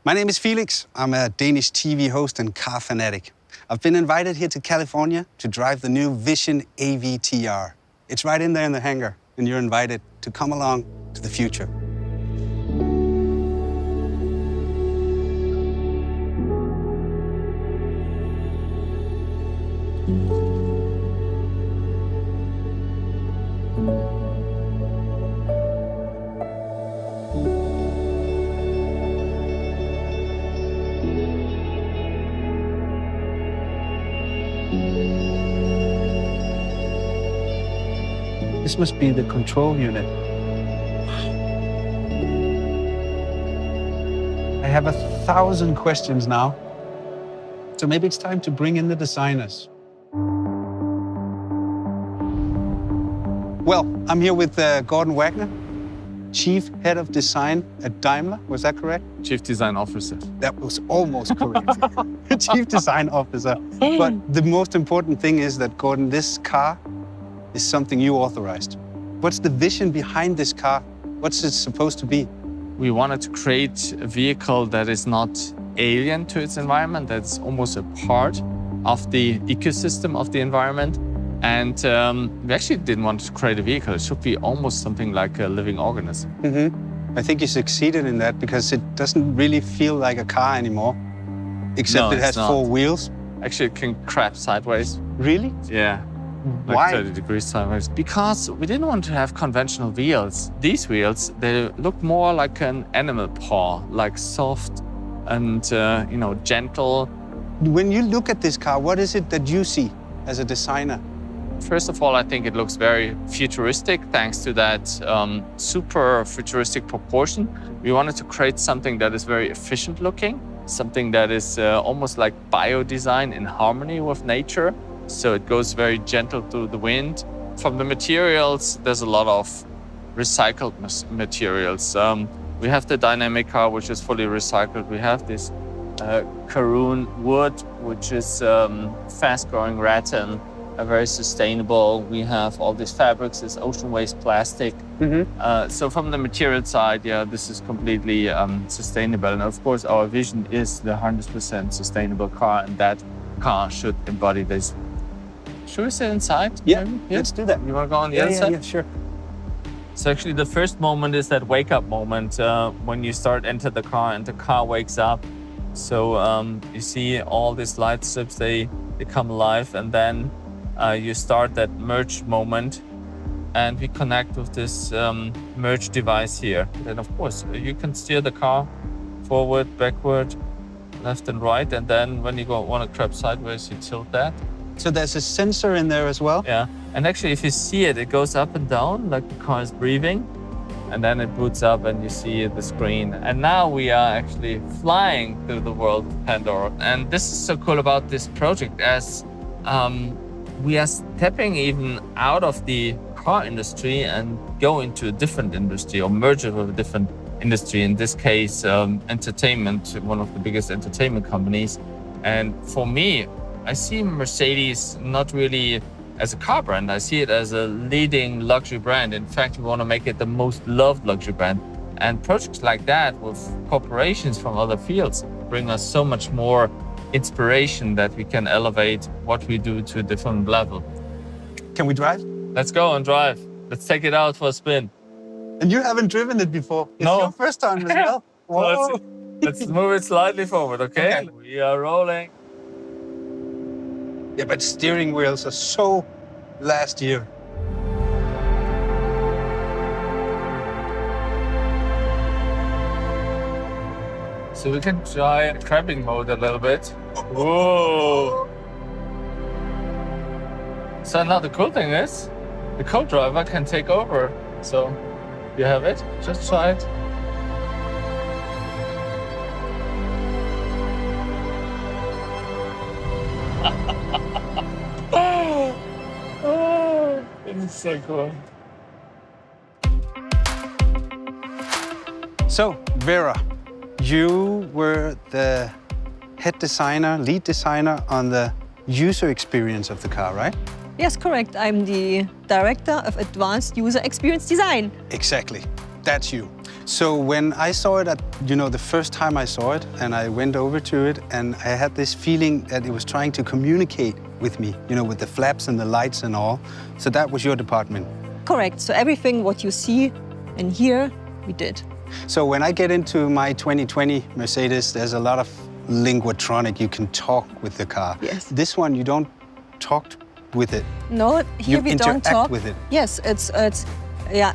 My name is Felix. I'm a Danish TV host and car fanatic. I've been invited here to California to drive the new Vision avtr. It's right in there in the hangar, and you're invited to come along to the future. This must be the control unit. I have 1,000 questions now. So maybe it's time to bring in the designers. Well, I'm here with Gordon Wagner, Chief Head of Design at Daimler. Was that correct? Chief Design Officer. That was almost correct. Chief Design Officer. But the most important thing is that, Gordon, this car is something you authorized. What's the vision behind this car? What's it supposed to be? We wanted to create a vehicle that is not alien to its environment, that's almost a part of the ecosystem of the environment. And we actually didn't want to create a vehicle. It should be almost something like a living organism. Mm-hmm. I think you succeeded in that because it doesn't really feel like a car anymore, except it has 4 wheels. Actually, it can crab sideways. Really? Yeah. Like Why? 30 degrees sideways. Because we didn't want to have conventional wheels. These wheels, they look more like an animal paw, like soft and gentle. When you look at this car, what is it that you see as a designer? First of all, I think it looks very futuristic thanks to that super futuristic proportion. We wanted to create something that is very efficient looking, something that is almost like bio-design in harmony with nature. So it goes very gentle through the wind. From the materials, there's a lot of recycled materials. We have the dynamic car, which is fully recycled. We have this Karoon wood, which is fast-growing rattan, very sustainable. We have all these fabrics, this ocean waste plastic. Mm-hmm. So from the material side, yeah, this is completely sustainable. And of course, our vision is the 100% sustainable car, and that car should embody this. Should we sit inside? Yeah, let's do that. You want to go on the other side? Yeah, sure. So actually the first moment is that wake-up moment when you enter the car and the car wakes up. So you see all these light strips, they come alive, and then you start that merge moment, and we connect with this merge device here. And of course, you can steer the car forward, backward, left and right, and then when you want to crab sideways, you tilt that. So there's a sensor in there as well? Yeah, and actually if you see it, it goes up and down like the car is breathing, and then it boots up and you see the screen. And now we are actually flying through the world of Pandora. And this is so cool about this project, as we are stepping even out of the car industry and go into a different industry or merge it with a different industry. In this case, entertainment, one of the biggest entertainment companies. And for me, I see Mercedes not really as a car brand. I see it as a leading luxury brand. In fact, we want to make it the most loved luxury brand. And projects like that with corporations from other fields bring us so much more inspiration that we can elevate what we do to a different level. Can we drive? Let's go and drive. Let's take it out for a spin. And you haven't driven it before. It's No. your first time as well. Whoa. So let's move it slightly forward, okay? We are rolling. Yeah, but steering wheels are so last year. So we can try crabbing mode a little bit. Whoa! So now the cool thing is, the co-driver can take over. So you have it, just try it. Oh, this is so cool. So, Vera, you were the head designer, lead designer on the user experience of the car, right? Yes, correct. I'm the Director of Advanced User Experience Design. Exactly. That's you. So when I saw it the first time I saw it, and I went over to it, and I had this feeling that it was trying to communicate with me, with the flaps and the lights and all. So that was your department? Correct. So everything what you see and hear, we did. So when I get into my 2020 Mercedes, there's a lot of linguatronic. You can talk with the car. Yes. This one, you don't talk with it. No, here we don't talk with it. Yes, it's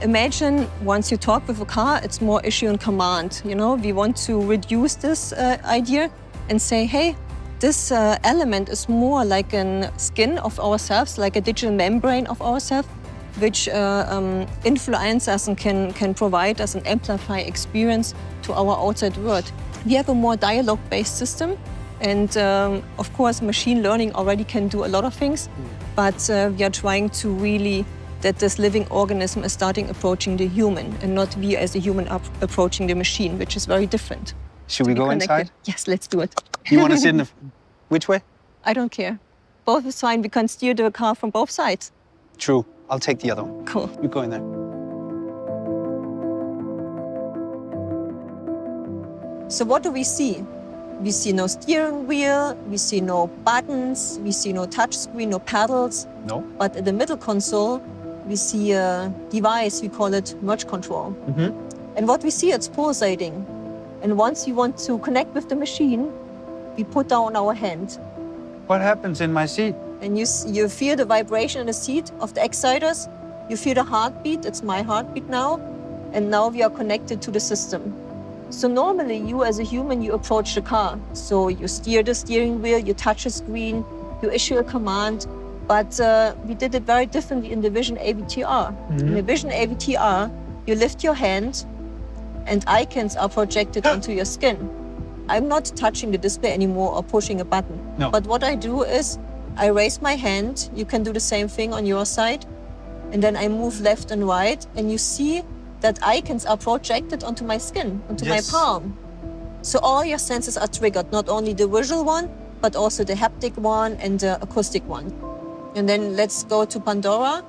imagine once you talk with a car, it's more issue and command. We want to reduce this idea and say, hey, this element is more like a skin of ourselves, like a digital membrane of ourselves, which influence us and can provide us an amplify experience to our outside world. We have a more dialogue-based system, and of course, machine learning already can do a lot of things, but we are trying to really that this living organism is starting approaching the human, and not we as a human approaching the machine, which is very different. Should we go inside? Yes, let's do it. You want to sit in the... Which way? I don't care. Both is fine. We can steer the car from both sides. True. I'll take the other one. Cool. You go in there. So what do we see? We see no steering wheel, we see no buttons, we see no touch screen, no pedals. No. But at the middle console, we see a device, we call it merge control. And what we see, it's pulsating. And once you want to connect with the machine, we put down our hand. What happens in my seat? And you feel the vibration in the seat of the exciters. You feel the heartbeat. It's my heartbeat now. And now we are connected to the system. So normally you as a human, you approach the car. So you steer the steering wheel, you touch a screen, you issue a command. But we did it very differently in the Vision avtr. In the Vision avtr, you lift your hand and icons are projected onto your skin. I'm not touching the display anymore or pushing a button. No. But what I do is I raise my hand. You can do the same thing on your side. And then I move left and right. And you see that icons are projected onto my skin, onto my palm. So all your senses are triggered, not only the visual one, but also the haptic one and the acoustic one. And then let's go to Pandora.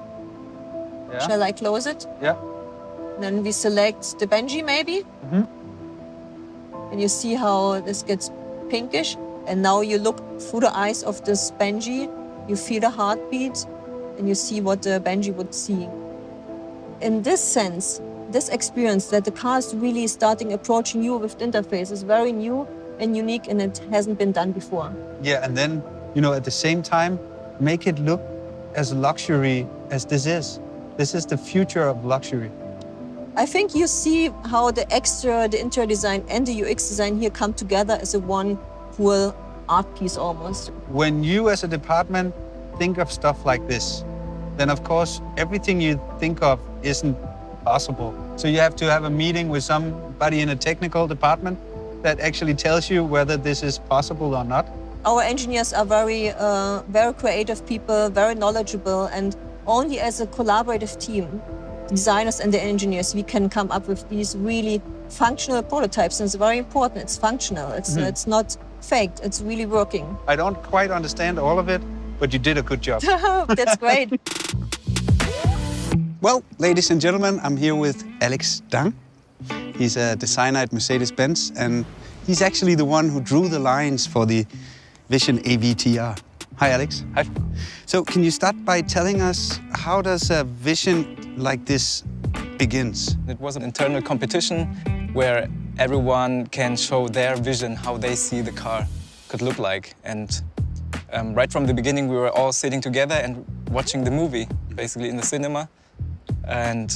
Yeah. Shall I close it? Yeah. Then we select the Benji maybe. And you see how this gets pinkish. And now you look through the eyes of this Benji, you feel the heartbeat, and you see what the Benji would see. In this sense, this experience that the car is really starting approaching you with the interface is very new and unique, and it hasn't been done before. Yeah, and then, at the same time, make it look as luxury as this is. This is the future of luxury. I think you see how the interior design and the UX design here come together as a one whole art piece almost. When you as a department think of stuff like this, then of course everything you think of isn't possible. So you have to have a meeting with somebody in a technical department that actually tells you whether this is possible or not. Our engineers are very creative people, very knowledgeable, and only as a collaborative team, designers and the engineers, we can come up with these really functional prototypes. And it's very important. It's functional. It's not faked. It's really working. I don't quite understand all of it, but you did a good job. That's great. Well, ladies and gentlemen, I'm here with Alex Dang. He's a designer at Mercedes-Benz, and he's actually the one who drew the lines for the Vision avtr. Hi, Alex. Hi. So can you start by telling us how does a vision like this begins? It was an internal competition where everyone can show their vision, how they see the car could look like. And right from the beginning, we were all sitting together and watching the movie, basically in the cinema. And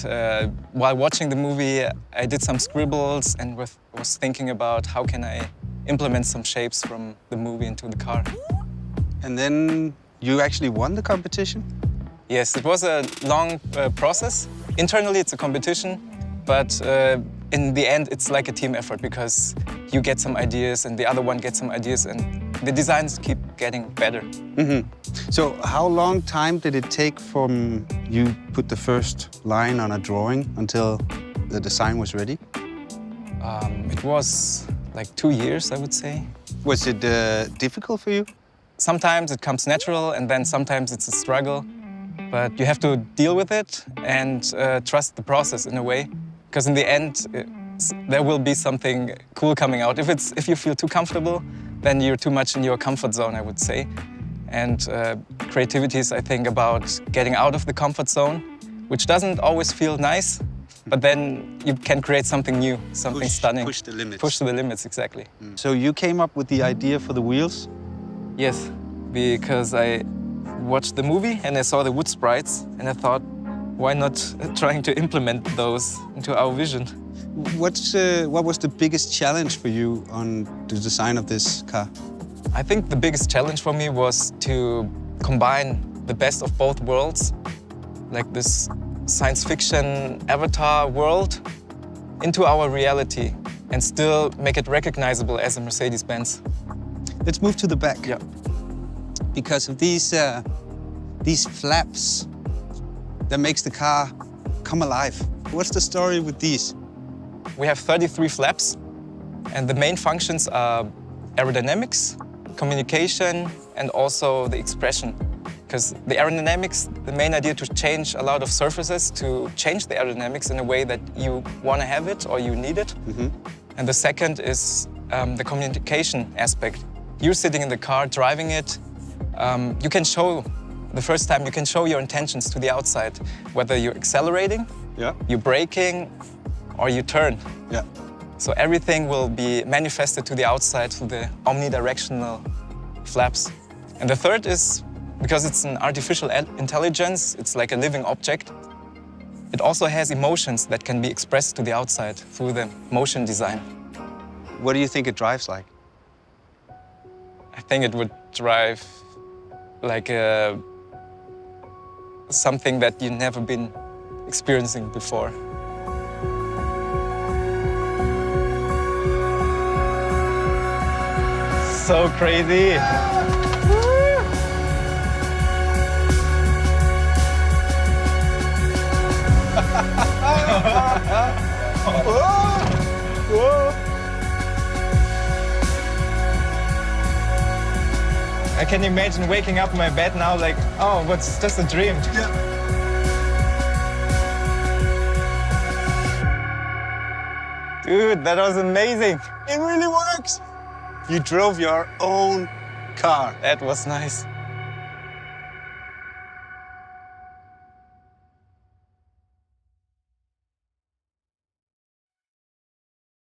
while watching the movie, I did some scribbles and was thinking about how can I implement some shapes from the movie into the car. And then you actually won the competition? Yes, it was a long process. Internally, it's a competition, but in the end, it's like a team effort because you get some ideas and the other one gets some ideas and the designs keep getting better. So how long time did it take from you put the first line on a drawing until the design was ready? It was like 2 years, I would say. Was it difficult for you? Sometimes it comes natural and then sometimes it's a struggle. But you have to deal with it and trust the process in a way. Because in the end, there will be something cool coming out. If you feel too comfortable, then you're too much in your comfort zone, I would say. And creativity is, I think, about getting out of the comfort zone, which doesn't always feel nice, but then you can create something new, something stunning. Push the limits. Push to the limits, exactly. So you came up with the idea for the wheels? Yes, because I watched the movie and I saw the wood sprites and I thought, why not trying to implement those into our vision? What was the biggest challenge for you on the design of this car? I think the biggest challenge for me was to combine the best of both worlds, like this science fiction avatar world, into our reality and still make it recognizable as a Mercedes-Benz. Let's move to the back. Yeah. Because of these flaps that makes the car come alive. What's the story with these? We have 33 flaps, and the main functions are aerodynamics, communication, and also the expression. Because the aerodynamics, the main idea to change a lot of surfaces, to change the aerodynamics in a way that you want to have it or you need it. And the second is the communication aspect. You're sitting in the car, driving it. You can show, the first time, you can show your intentions to the outside, whether you're accelerating, you're braking, or you turn. Yeah. So everything will be manifested to the outside through the omnidirectional flaps. And the third is, because it's an artificial intelligence, it's like a living object, it also has emotions that can be expressed to the outside through the motion design. What do you think it drives like? I think it would drive like something that you've never been experiencing before. So crazy! I can imagine waking up in my bed now like, oh, what's just a dream. Dude, that was amazing. It really works. You drove your own car. That was nice.